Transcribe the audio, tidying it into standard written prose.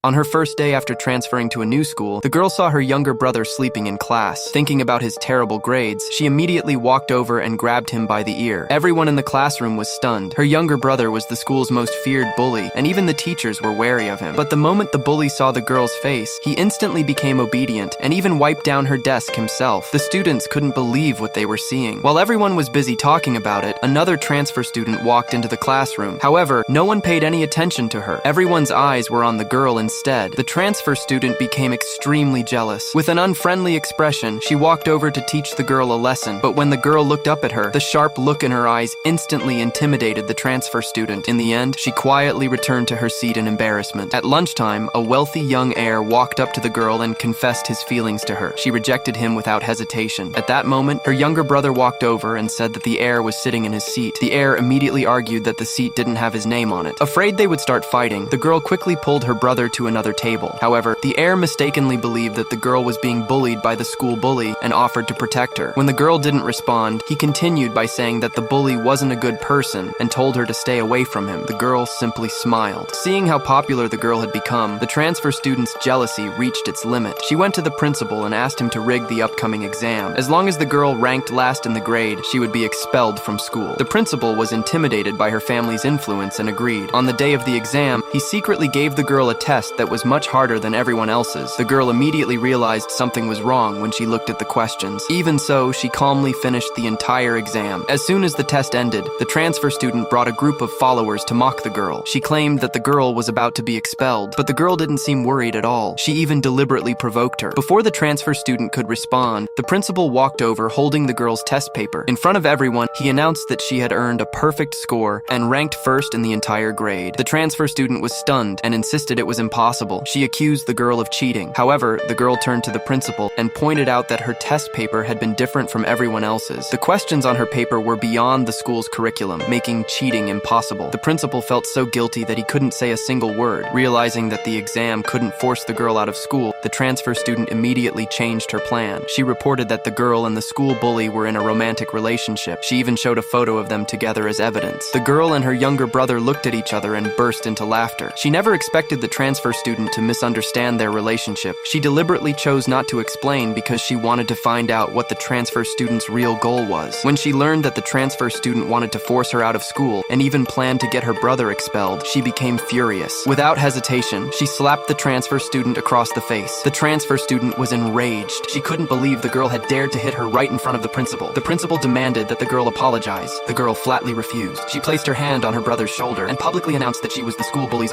On her first day after transferring to a new school, the girl saw her younger brother sleeping in class. Thinking about his terrible grades, she immediately walked over and grabbed him by the ear. Everyone in the classroom was stunned. Her younger brother was the school's most feared bully, and even the teachers were wary of him. But the moment the bully saw the girl's face, he instantly became obedient and even wiped down her desk himself. The students couldn't believe what they were seeing. While everyone was busy talking about it, another transfer student walked into the classroom. However, no one paid any attention to her. Everyone's eyes were on the girl instead. The transfer student became extremely jealous. With an unfriendly expression, she walked over to teach the girl a lesson, but when the girl looked up at her, the sharp look in her eyes instantly intimidated the transfer student. In the end, she quietly returned to her seat in embarrassment. At lunchtime, a wealthy young heir walked up to the girl and confessed his feelings to her. She rejected him without hesitation. At that moment, her younger brother walked over and said that the heir was sitting in his seat. The heir immediately argued that the seat didn't have his name on it. Afraid they would start fighting, the girl quickly pulled her brother to another table. However, the heir mistakenly believed that the girl was being bullied by the school bully and offered to protect her. When the girl didn't respond, he continued by saying that the bully wasn't a good person and told her to stay away from him. The girl simply smiled. Seeing how popular the girl had become, the transfer student's jealousy reached its limit. She went to the principal and asked him to rig the upcoming exam. As long as the girl ranked last in the grade, she would be expelled from school. The principal was intimidated by her family's influence and agreed. On the day of the exam, he secretly gave the girl a test that was much harder than everyone else's. The girl immediately realized something was wrong when she looked at the questions. Even so, she calmly finished the entire exam. As soon as the test ended, the transfer student brought a group of followers to mock the girl. She claimed that the girl was about to be expelled, but the girl didn't seem worried at all. She even deliberately provoked her. Before the transfer student could respond, the principal walked over holding the girl's test paper. In front of everyone, he announced that she had earned a perfect score and ranked first in the entire grade. The transfer student was stunned and insisted it was impossible. She accused the girl of cheating. However, the girl turned to the principal and pointed out that her test paper had been different from everyone else's. The questions on her paper were beyond the school's curriculum, making cheating impossible. The principal felt so guilty that he couldn't say a single word. Realizing that the exam couldn't force the girl out of school, the transfer student immediately changed her plan. She reported that the girl and the school bully were in a romantic relationship. She even showed a photo of them together as evidence. The girl and her younger brother looked at each other and burst into laughter. She never expected the transfer student to misunderstand their relationship. She deliberately chose not to explain because she wanted to find out what the transfer student's real goal was. When she learned that the transfer student wanted to force her out of school and even planned to get her brother expelled, she became furious. Without hesitation, she slapped the transfer student across the face. The transfer student was enraged. She couldn't believe the girl had dared to hit her right in front of the principal. The principal demanded that the girl apologize. The girl flatly refused. She placed her hand on her brother's shoulder and publicly announced that she was the school bully's